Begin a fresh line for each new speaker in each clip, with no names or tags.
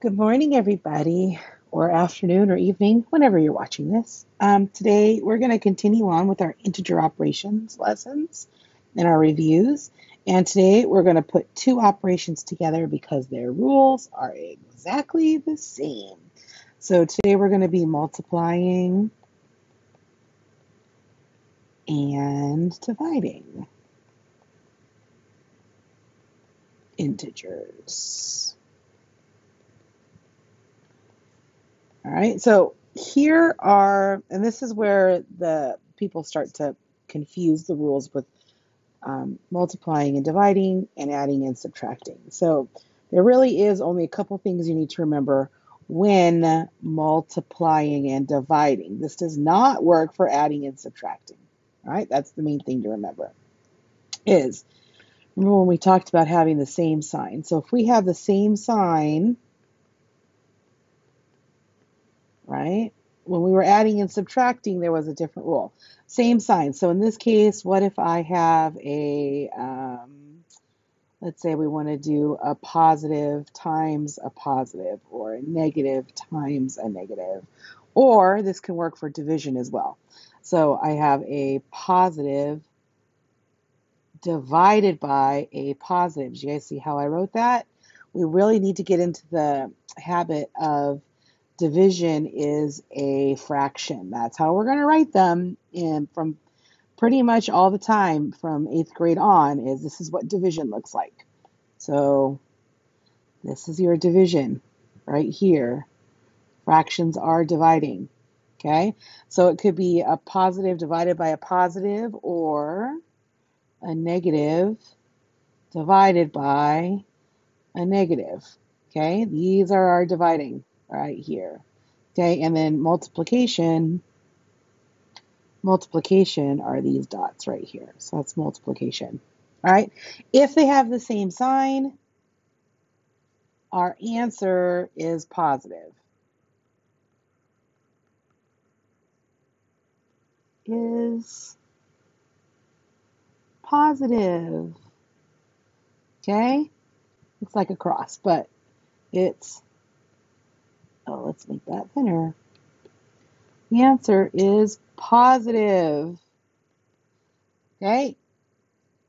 Good morning, everybody, or afternoon or evening, whenever you're watching this. Today, we're going to continue on with our integer operations lessons and our reviews. And today, we're going to put two operations together because their rules are exactly the same. So today, we're going to be multiplying and dividing integers. All right, so here are, and this is where the people start to confuse the rules with multiplying and dividing and adding and subtracting. So there really is only a couple things you need to remember when multiplying and dividing. This does not work for adding and subtracting. All right, that's the main thing to remember. Remember when we talked about having the same sign. So if we have the same sign, right? When we were adding and subtracting, there was a different rule. Same sign. So in this case, what if I have let's say we want to do a positive times a positive, or a negative times a negative, or this can work for division as well. So I have a positive divided by a positive. Do you guys see how I wrote that? We really need to get into the habit of division is a fraction. That's how we're going to write them from pretty much all the time from 8th grade on. This is what division looks like. So this is your division right here. Fractions are dividing. Okay, so it could be a positive divided by a positive, or a negative divided by a negative. Okay, these are our dividing right here. Okay, and then multiplication are these dots right here. So that's multiplication. All right, if they have the same sign, our answer is positive. Is positive. Okay, it's like a cross, but it's, oh, let's make that thinner. The answer is positive. Okay,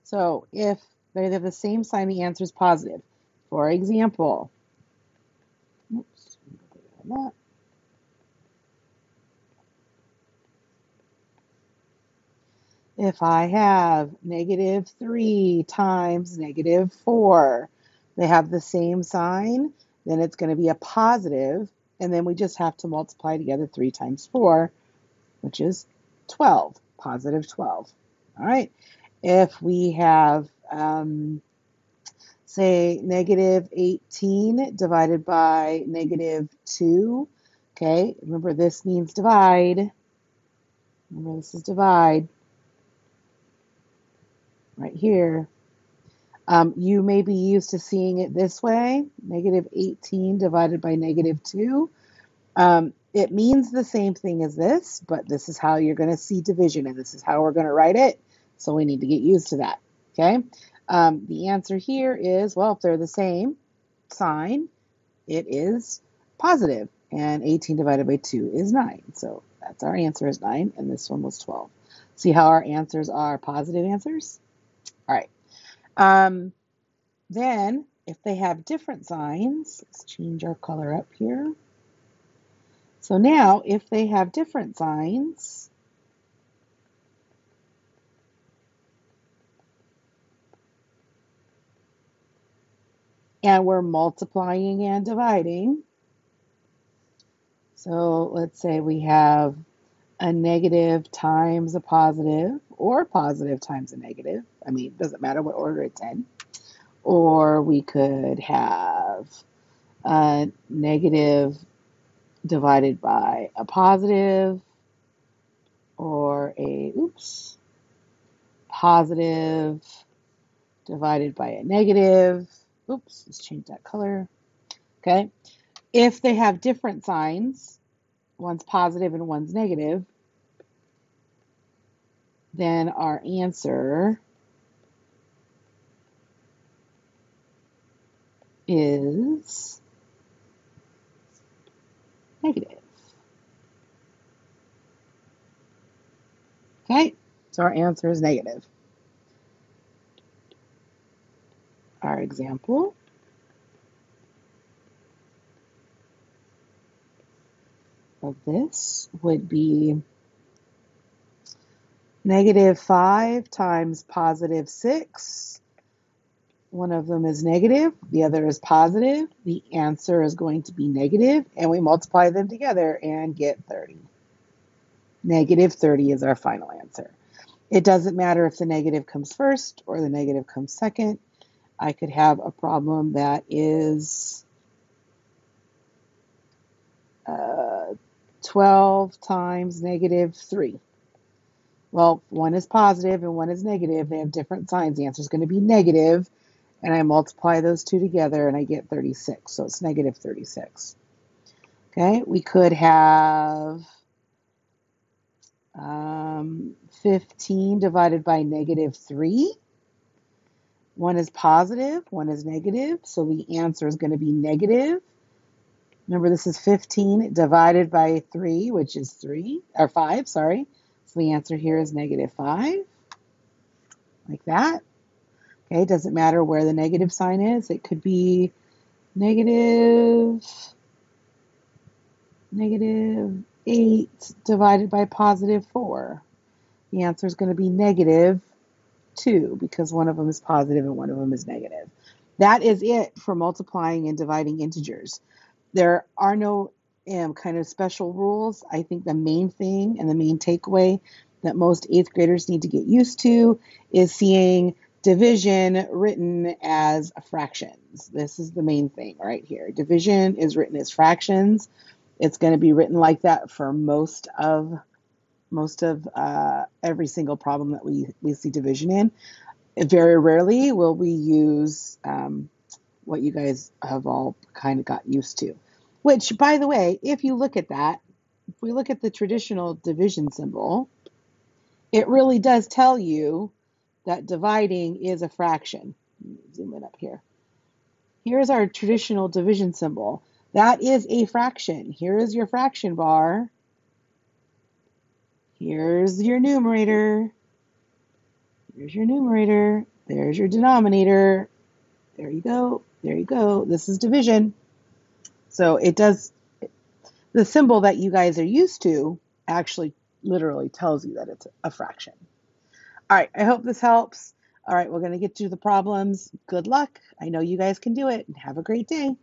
so if they have the same sign, the answer is positive. For example, oops, if I have -3 times -4, they have the same sign, then it's going to be a positive, and then we just have to multiply together 3 times 4, which is 12, positive 12. All right. If we have, say, -18 divided by -2, okay, remember this means divide. Remember this is divide right here. You may be used to seeing it this way, -18 divided by -2. It means the same thing as this, but this is how you're going to see division, and this is how we're going to write it. So we need to get used to that. Okay. The answer here is, well, if they're the same sign, it is positive, and 18 divided by 2 is 9. So that's our answer is 9, and this one was 12. See how our answers are positive answers? All right. Then, if they have different signs, let's change our color up here. So now, if they have different signs, and we're multiplying and dividing, so let's say we have a negative times a positive, or positive times a negative. I mean, it doesn't matter what order it's in. Or we could have a negative divided by a positive, or a, positive divided by a negative. Oops, let's change that color. Okay. If they have different signs, one's positive and one's negative, then our answer is negative. Okay, so our answer is negative. Our example of this would be -5 times +6. One of them is negative, the other is positive. The answer is going to be negative, and we multiply them together and get 30. -30 is our final answer. It doesn't matter if the negative comes first or the negative comes second. I could have a problem that is 12 times -3. Well, one is positive and one is negative. They have different signs. The answer is going to be negative, and I multiply those two together and I get 36. So it's -36. Okay, we could have 15 divided by -3. One is positive, one is negative, so the answer is going to be negative. Remember, this is 15 divided by 3, which is 3, or 5, sorry. So the answer here is -5, like that. Okay, doesn't matter where the negative sign is. It could be -8 divided by +4. The answer is going to be -2 because one of them is positive and one of them is negative. That is it for multiplying and dividing integers. There are no kind of special rules. I think the main thing and the main takeaway that most 8th graders need to get used to is seeing division written as fractions. This is the main thing right here. Division is written as fractions. It's going to be written like that for most of every single problem that we see division in. Very rarely will we use what you guys have all kind of got used to. Which, by the way, if you look at that, if we look at the traditional division symbol, it really does tell you that dividing is a fraction. Zoom in up here. Here's our traditional division symbol. That is a fraction. Here is your fraction bar. Here's your numerator. Here's your numerator. There's your denominator. There you go. There you go. This is division. So it does, the symbol that you guys are used to actually literally tells you that it's a fraction. All right, I hope this helps. All right, we're going to get to the problems. Good luck. I know you guys can do it, and have a great day.